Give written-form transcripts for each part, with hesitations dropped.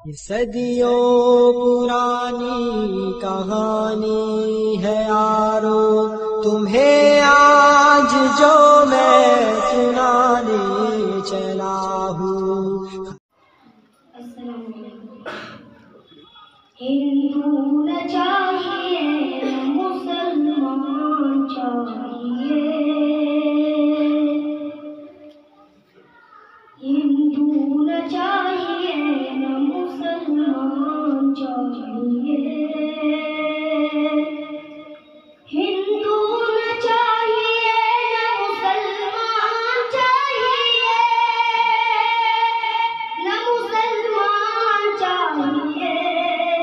یہ صدیوں پرانی کہانی ہے یارو، تمہیں آج جو میں سنانے چلا ہوں۔ السلام علیکم۔ ہندو نہ چاہیے نہ مسلمان چاہیے، ہندو نہ چاہیے نہ مسلمان چاہیے، ہندو نہ چاہیے نہ مسلمان چاہیے، نہ مسلمان چاہیے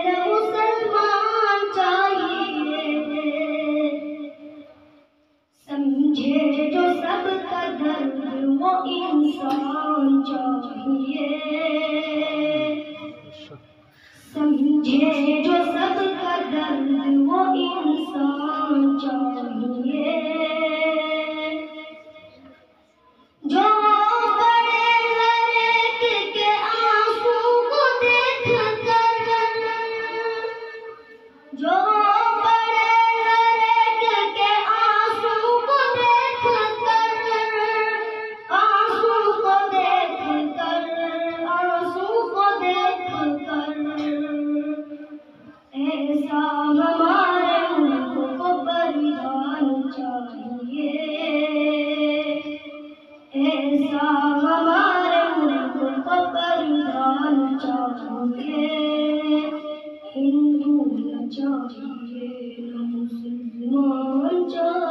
نہ مسلمان چاہیے، سمجھے جو سب کا درد وہ انسان چاہیے، سمجھے جو سب کا درد وہ انسان چاہیے، جو بڑے ہر ایک کے آنسو کو دیکھ کر، جو بڑے ہر ایک کے آنسو کو دیکھ کر، آنسو کو دیکھ کر، آنسو کو دیکھ کر، ایسا ہمارے ملک کو بلیدان چاہیے، ایسا ہمارے ملک کو بلیدان چاہیے، ہندو نہ چاہیے نہ مسلمان چاہیے۔